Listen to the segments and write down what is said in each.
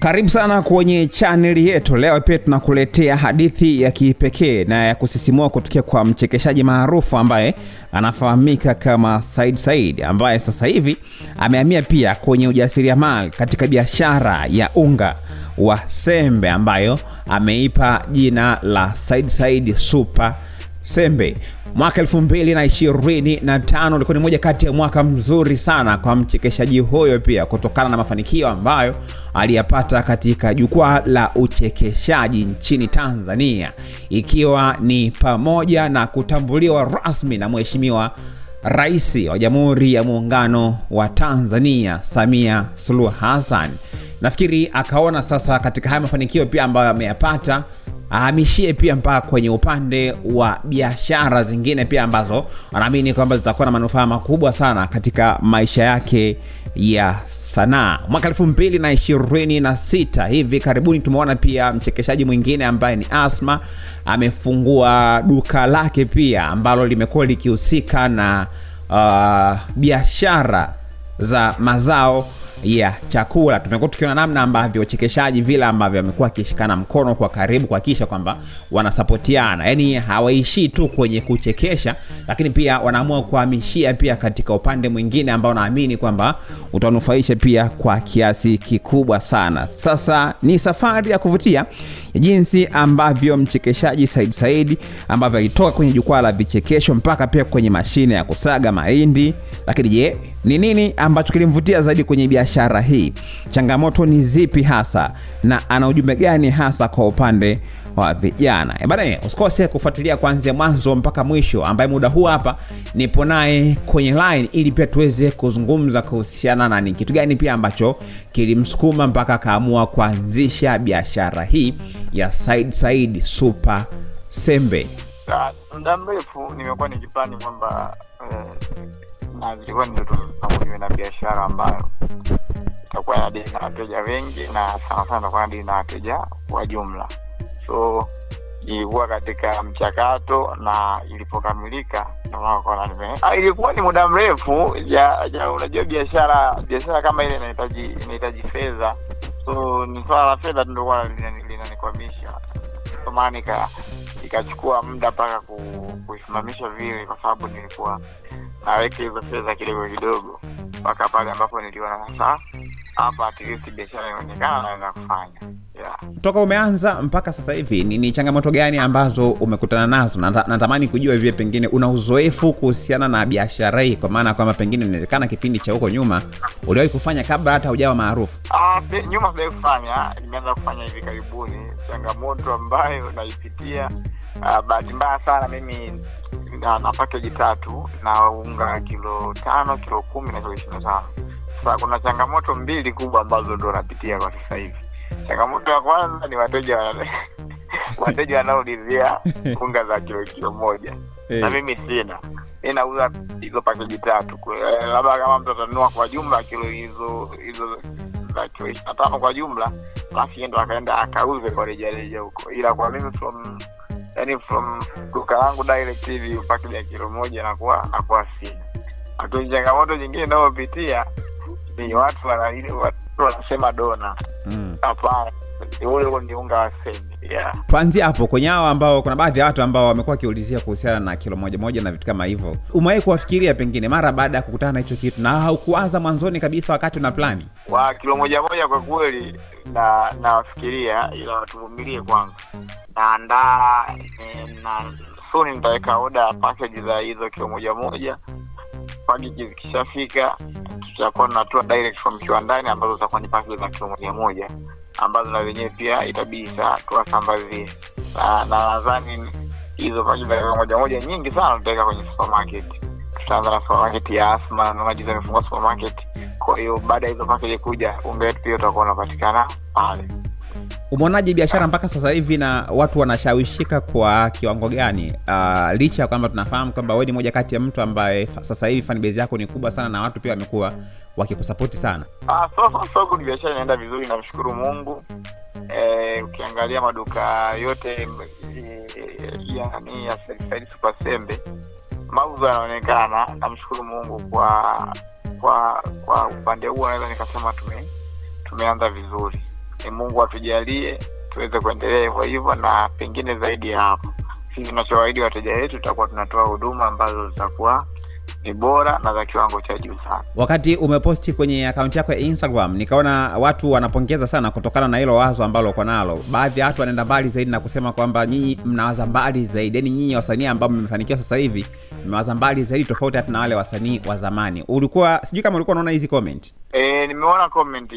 Karibu sana kwenye channel yetu. Leo pia tunakuletea hadithi ya kipekee na ya kusisimua kutoka kwa mchekeshaji maarufu ambaye anafahamika kama Said, ambaye sasa hivi amehamia pia kwenye ujasiriamali katika biashara ya unga wa sembe ambayo ameipa jina la Said Super Sembe. Mwaka 2025 ulikuwa ni moja kati ya mwaka mzuri sana kwa mchekeshaji huyo pia kutokana na mafanikio ambayo aliyapata katika jukwaa la uchekeshaji nchini Tanzania, ikiwa ni pamoja na kutambuliwa rasmi na Mheshimiwa Rais wa Jamhuri ya Muungano wa Tanzania Samia Suluhu Hassan. Nafikiri akaona sasa katika haya mafanikio pia ambayo ameyapata ahamishie pia mpaka kwenye upande wa biashara zingine pia ambazo anaamini kwamba zitakuwa na manufaa makubwa sana katika maisha yake ya sanaa. Mwaka 2026 hivi karibuni tumeona pia mchekeshaji mwingine ambaye ni Asma amefungua duka lake pia ambalo limekuwa likihusika na biashara za mazao ya chakula. Tumekuwa tukiona namna ambavyo wachekeshaji vile ambavyo wamekuwa kishikana mkono kwa karibu kuhakikisha kwamba wanasapotiana. Yaani hawaishi tu kwenye kuchekesha, lakini pia wanaamua kuhamishia pia katika upande mwingine ambao naamini kwamba utanufaisha pia kwa kiasi kikubwa sana. Sasa ni safari ya kuvutia jinsi ambavyo mchekeshaji Said ambavyo alitoka kwenye jukwaa la vichekesho mpaka pia kwenye mashine ya kusaga mahindi. Lakini je, ni nini ambacho kilimvutia zaidi kwenye biashara hii? Changamoto ni zipi hasa na ana ujumbe gani hasa kwa upande wa vijana? Bana, usikose kufuatilia kuanzia mwanzo mpaka mwisho, ambaye muda huu hapa nipo naye kwenye line ili pia tuweze kuzungumza kuhusiana na ni kitu gani pia ambacho kilimsukuma mpaka kaamua kuanzisha biashara hii ya Said Super Sembe. Muda mrefu nimekuwa nikipani kwamba na zilikuwa ndoto zangu na biashara ambayo itakuwa na deni na wateja wengi na sana kwa deni na wateja kwa jumla. So ilikuwa katika mchakato na ilipokamilika naona kwa ilikuwa ni muda mrefu ya unajua biashara kama ile inahitaji fedha. So ni swala la fedha ndio kwa linanikwamisha. Kwa maana ikachukua muda mpaka kuisimamisha vile, kwa sababu nilikuwa naweka hizo fedha kidogo mpaka pale ambapo niliona sasa hapa at least biashara inaonekana na kufanya. Toka umeanza mpaka sasa hivi ni changamoto gani ambazo umekutana nazo? Natamani kujua hivi pengine una uzoefu kuhusiana na biashara hii, kwa maana kwamba pengine inawezekana kipindi cha huko nyuma uliwahi kufanya kabla hata hujawa maarufu. Nyuma sijawahi kufanya, nimeanza kufanya hivi karibuni. Changamoto ambayo naipitia, bahati mbaya sana mimi na package 3 na unga kilo 5, kilo 10 na kilo 25. Sasa kuna changamoto mbili kubwa ambazo ndo napitia kwa sasa hivi. Changamoto ya kwanza ni wateja wanaulizia unga za kilo 1. Na mimi sina. Ninauza hizo package 3. Labda kama mtu atanunua kwa jumla kilo hizo za kilo 25 kwa jumla, basi ndo akaenda akauze kwa rejareja huko. Ila kwa mimi from duka langu direct hivi package ya kilo 1 nakuwa sina. Hatua changamoto nyingine nayopitia ni watu wanasema dona. Hapana, ule ni unga wa sembe. Tuanzie hapo kwenye hao ambao kuna baadhi ya watu ambao wamekuwa kiulizia kuhusiana na kilo 1 na vitu kama hivyo. Umewahi kuwafikiria pengine mara baada ya kukutana na hicho kitu, na haukuanza mwanzoni kabisa wakati una plani wa kilo 1 kwa kweli nafikiria, ila watuvumilie kwanza. Naandaa na soon nitaweka order package za hizo kilo 1. Package zikishafika tutakuwa tunatoa direct from kiwandani ambazo zitakuwa ni package za kilo 1 ambazo na wenyewe pia itabidi tuwasambazie. Na nadhani hizo package za kilo 1 nyingi sana tutaweka kwenye supermarket. Tutaanza na supermarket ya Asma na majiza mifungwa supermarket. Kwa hiyo baada ya hizo package kuja, unga wetu pia utakuwa unapatikana pale. Umeonaje biashara mpaka sasa hivi na watu wanashawishika kwa kiwango gani? Licha kwamba tunafahamu kwamba wewe ni moja kati ya mtu ambaye sasa hivi fan base yako ni kubwa sana na watu pia wamekuwa wakikusupport sana. So good, biashara inaenda vizuri, namshukuru Mungu. Ukiangalia maduka yote ya Said Super Sembe mauzo yanaonekana, namshukuru Mungu kwa upande huo naweza nikasema tumeanza vizuri. Mungu atujalie tuweze kuendelea hivyo hivyo, na pengine zaidi ya hapo. Sisi tunachowaahidi wateja wetu, tutakuwa tunatoa huduma ambazo zitakuwa ni bora na za kiwango cha juu sana. Wakati umeposti kwenye akaunti yako ya Instagram, nikaona watu wanapongeza sana kutokana na hilo wazo ambalo uko nalo. Baadhi ya watu wanaenda mbali zaidi na kusema kwamba nyinyi mnawaza mbali zaidi. Yaani nyinyi wasanii ambao mmefanikiwa sasa hivi mmewaza mbali zaidi tofauti hata na wale wasanii wa zamani. Sijui kama ulikuwa unaona hizi comment. Nimeona comment,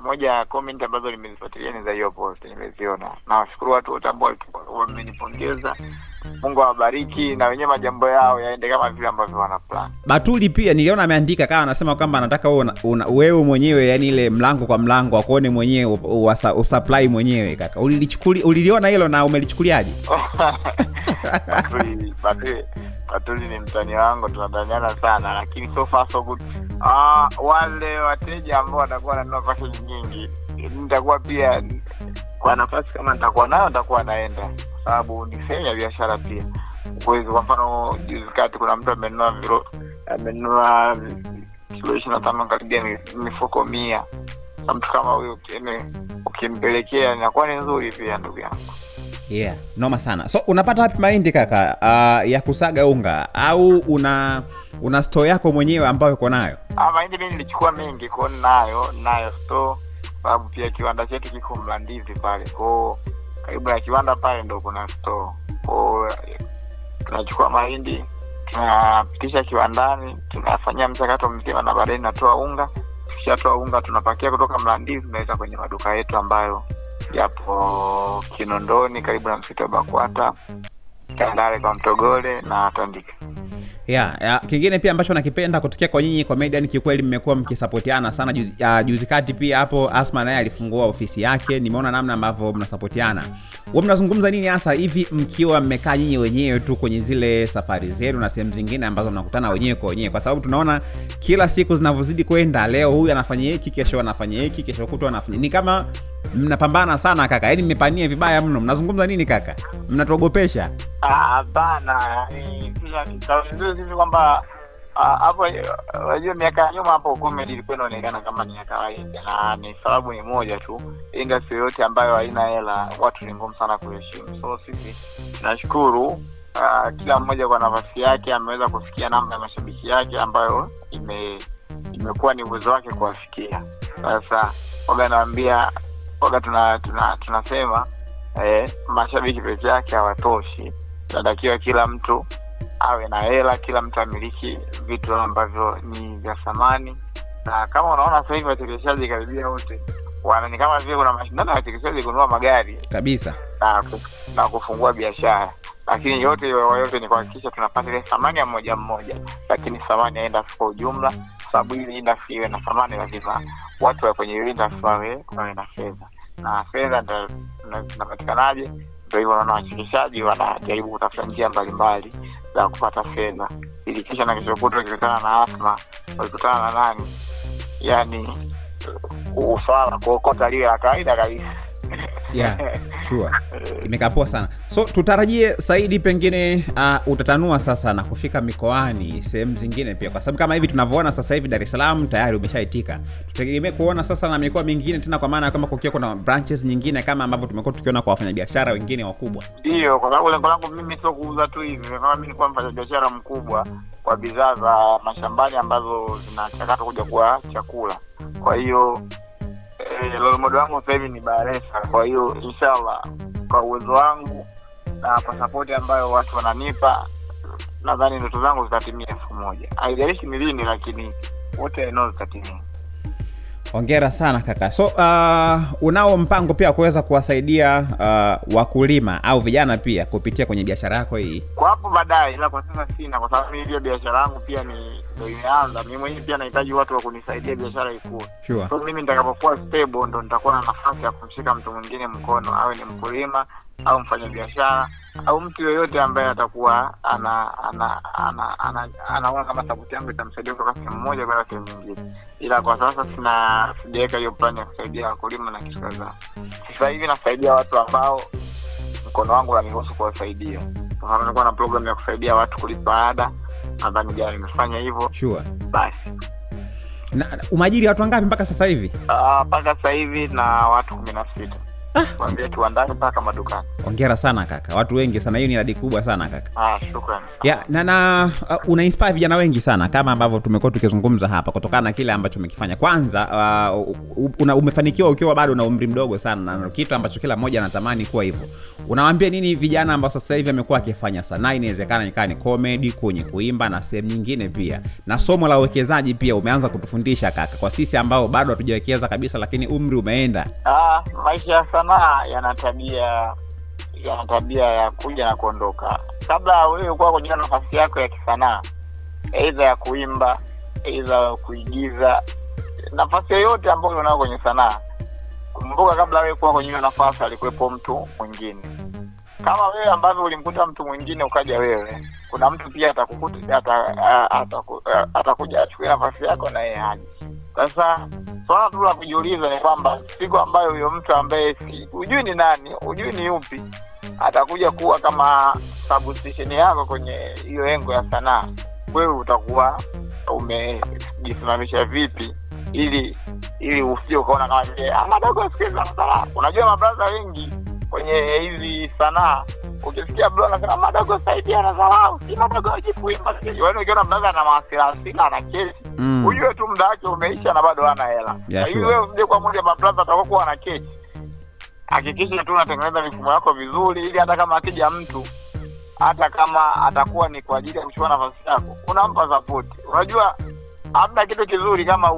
moja ya comment ambazo nimezifuatilia ni za hiyo post, nimeziona. Na washukuru watu wote ambao wamenipongeza. Mungu awabariki na wenyewe majambo yao yaende kama vile ambavyo wana plan. Batuli pia niliona ameandika kama anasema kwamba anataka wewe mwenyewe, yani ile mlango kwa mlango akuone mwenyewe, usupply mwenyewe kaka. Uliliona hilo na umelichukuliaje? Batuli ni mtani wangu, tunadaniana sana, lakini so far so good. Wale wateja ambao watakuwa wananunua package nyingi, nitakuwa pia kwa nafasi kama nitakuwa nayo nitakuwa naenda, sababu ni sehemu ya biashara pia. Kwa mfano juzi kati kuna mtu amenunua kilo 25 karibia mifuko 100. Mtu kama huyo ukimpelekea inakuwa ni nzuri pia, ndugu yangu. Yeah, noma sana. So unapata wapi mahindi kaka ya kusaga unga, au una store yako mwenyewe ambayo uko nayo? Mahindi mimi nilichukua mengi, kwa nayo store, sababu pia kiwanda chetu kiko Mlandizi pale. Kwa karibu na kiwanda pale ndio kuna store. Kwa tunachukua mahindi, tunapitisha kiwandani, tunafanyia mchakato mzima na baadaye tunatoa unga. Tukishatoa unga tunapakia kutoka Mlandizi tunaweka kwenye maduka yetu ambayo yapo Kinondoni karibu na msitu wa Bakwata, Tandale kwa Mtogole na Tandika. Kingine pia ambacho nakipenda kutokea kwa nyinyi comedian, kikweli mmekuwa mkisapotiana sana. Juzi kati pia hapo Asma naye alifungua ofisi yake, nimeona namna ambavyo mnasapotiana. Wewe mnazungumza nini hasa hivi mkiwa mmekaa nyinyi wenyewe tu kwenye zile safari zenu na sehemu zingine ambazo mnakutana wenyewe kwa wenyewe? Kwa sababu tunaona kila siku zinavyozidi kwenda, leo huyu anafanya hiki, kesho anafanya hiki, kesho kutwa anafanya. Ni kama mnapambana sana kaka, yaani mmepania vibaya mno. Mnazungumza nini kaka? Mnatuogopesha? Hapana, sisi kwamba hapo unajua miaka ya nyuma hapo comedy ilikuwa inaonekana kama ni ya kawaida, na ni sababu ni moja tu, industry yote ambayo haina hela watu ni ngumu sana kuheshimu. So sisi tunashukuru kila mmoja kwa nafasi yake ameweza kufikia namba ya mashabiki yake ambayo imekuwa ni uwezo wake kuwafikia. Sasa naambia tunasema mashabiki peke yake hawatoshi. Tunatakiwa kila mtu awe na hela, kila mtu amiliki vitu ambavyo ni vya thamani. Na kama unaona sasa hivi wachekeshaji karibia wote ni kama vile kuna mashindano ya wachekeshaji kununua magari kabisa na kufungua biashara. Lakini yote ni kuhakikisha tunapata ile thamani ya mmoja mmoja, lakini thamani yaenda kwa ujumla, sababu ili industry iwe na thamani lazima watu wa kwenye industry wawe na fedha. Na fedha ndio zinapatikanaje? Ndio hivyo, wanaona wachekeshaji wanajaribu kutafuta njia mbalimbali za kupata fedha, ili kisha na kesho kutwa kikutana na Asma, wakikutana na nani, yani usala kuokota lile la kawaida kabisa. Sure. Imekapoa sana. So tutarajie Saidi pengine utatanua sasa na kufika mikoani, sehemu zingine pia, kwa sababu kama hivi tunavyoona sasa hivi Dar es Salaam tayari umeshaitika. Tutegemea kuona sasa na mikoa mingine tena, kwa maana kama kukiwa kuna branches nyingine kama ambavyo tumekuwa tukiona kwa wafanyabiashara wengine wakubwa. Ndio, kwa sababu lengo langu mimi sio kuuza tu hivi. Kama mimi nilikuwa mfanyabiashara mkubwa kwa bidhaa za mashambani ambazo zinachakatwa kuja kwa chakula. Kwa hiyo role model wangu sasa hivi ni Baresa. Kwa hiyo inshallah kwa uwezo wangu na kwa support ambayo watu wananipa, nadhani ndoto zangu zitatimia siku moja. Haijalishi ni lini, lakini wote nao zitatimia. Hongera sana kaka. So unao mpango pia kuweza kuwasaidia wakulima au vijana pia kupitia kwenye biashara yako hii? Kwa hapo baadaye, ila kwa sasa sina, kwa sababu hiyo biashara yangu pia ndio imeanza. Mimi mwenyewe pia nahitaji watu wa kunisaidia biashara ikue. Sure. So mimi nitakapokuwa stable ndo nitakuwa na nafasi ya kumshika mtu mwingine mkono, awe ni mkulima au mfanyabiashara au mtu yoyote ambaye atakuwa anaona kama support yangu itamsaidia kutoka sehemu moja kwenda sehemu nyingine. Ila kwa sasa sijaweka hiyo plan ya kusaidia wakulima na kitu kadhaa. Sasa hivi nasaidia watu ambao mkono wangu unaniruhusu kuwasaidia. Kwa sababu nilikuwa na program ya kusaidia watu kulipa ada, nadhani jana nimefanya hivyo. Sure. Basi Na umajiri watu wangapi mpaka sasa hivi? Mpaka sasa hivi na watu 16. Kuanzia kiwandani mpaka madukani. Hongera sana kaka. Watu wengi sana. Hiyo ni idadi kubwa sana kaka. Shukrani. Na una inspire vijana wengi sana kama ambavyo tumekuwa tukizungumza hapa kutokana na kile ambacho umekifanya. Kwanza umefanikiwa ukiwa bado na umri mdogo sana na kitu ambacho kila mmoja anatamani kuwa hivyo. Unawaambia nini vijana ambao sasa hivi wamekuwa wakifanya sanaa? Inawezekana ikawa ni comedy, kwenye kuimba na sehemu nyingine pia. Na somo la uwekezaji pia umeanza kutufundisha kaka. Kwa sisi ambao bado hatujawekeza kabisa lakini umri umeenda. Maisha sanaa yana tabia ya kuja na kuondoka. Kabla wewe kuwa kwenye nafasi yako ya kisanaa, aidha ya kuimba, aidha kuigiza, nafasi yoyote ambayo unao kwenye sanaa, kumbuka kabla wewe kuwa kwenye nafasi alikuwepo mtu mwingine. Kama wewe ambavyo ulimkuta mtu mwingine ukaja wewe, kuna mtu pia atakuja achukue nafasi yako na yeye haji. Sasa swala tu la kujiuliza ni kwamba siku ambayo huyo mtu ambaye hujui ni nani, hujui ni yupi, atakuja kuwa kama substitution yako kwenye hiyo engo ya sanaa, wewe utakuwa umejisimamisha vipi ili usije ukaona kama vile madogo sikiza sanaa. Unajua mabraza wengi kwenye hizi sanaa, ukisikia bro anasema madogo saidia na dharau, si madogo ajikuimba. Wewe ukiona braza na mawasiliano na kesi, ujue tu muda wake umeisha na bado hana hela. Hivi wewe usije kwa moja mabraza atakokuwa na kesi. Hakikisha tu unatengeneza mifumo yako vizuri ili hata kama akija mtu, hata kama atakuwa ni kwa ajili ya kuchukua nafasi yako, unampa support. Unajua hamna kitu kizuri kama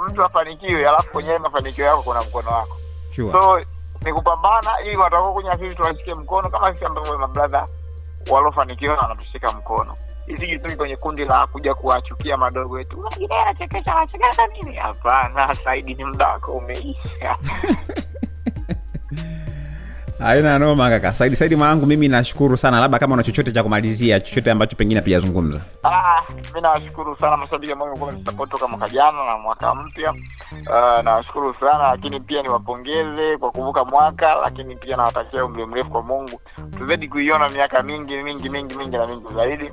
mtu afanikiwe alafu kwenye mafanikio yako kuna mkono wako. Sure. So ni kupambana ili watakao kwenye sisi tuwashike mkono kama sisi ambao mabrother walofanikiwa wanatushika mkono. Isije tu kwenye kundi la kuja kuwachukia madogo wetu. Unajidai anachekesha nini? Hapana, Saidi ni muda wako umeisha. Haina noma kaka. Saidi mwanangu, mimi nashukuru sana. Labda kama una chochote cha kumalizia, chochote ambacho pengine hatujazungumza. Mimi nawashukuru sana mashabiki ambao kwa support toka mwaka jana na mwaka mpya. Nawashukuru sana, lakini pia niwapongeze kwa kuvuka mwaka, lakini pia nawatakia umri mrefu kwa Mungu. Tuzidi kuiona miaka mingi na mingi zaidi.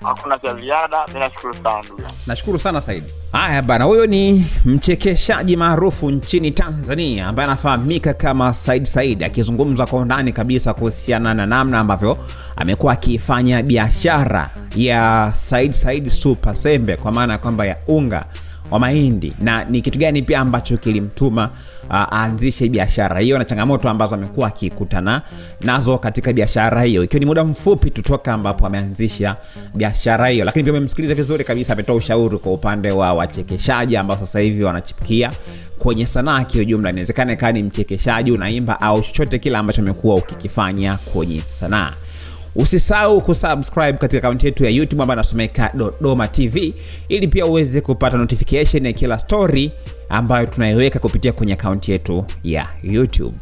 Hakuna cha ziada. Mimi nashukuru sana ndugu. Nashukuru sana Saidi. Haya bana, huyo ni mchekeshaji maarufu nchini Tanzania ambaye anafahamika kama Said akizungumza kwa undani kabisa kuhusiana na namna ambavyo amekuwa akifanya biashara ya Said Super Sembe, kwa maana kwamba ya unga wa mahindi, na ni kitu gani pia ambacho kilimtuma aanzishe biashara hiyo na changamoto ambazo amekuwa akikutana nazo katika biashara hiyo, ikiwa ni muda mfupi tutoka ambapo ameanzisha biashara hiyo. Lakini pia umemsikiliza vizuri kabisa, ametoa ushauri kwa upande wa wachekeshaji ambao sasa hivi wanachipukia kwenye sanaa kwa ujumla. Inawezekana kama ni mchekeshaji, unaimba au chochote kile ambacho umekuwa ukikifanya kwenye sanaa. Usisahau kusubscribe katika akaunti yetu ya YouTube ambayo inasomeka Dodoma TV ili pia uweze kupata notification ya kila story ambayo tunaiweka kupitia kwenye akaunti yetu ya YouTube.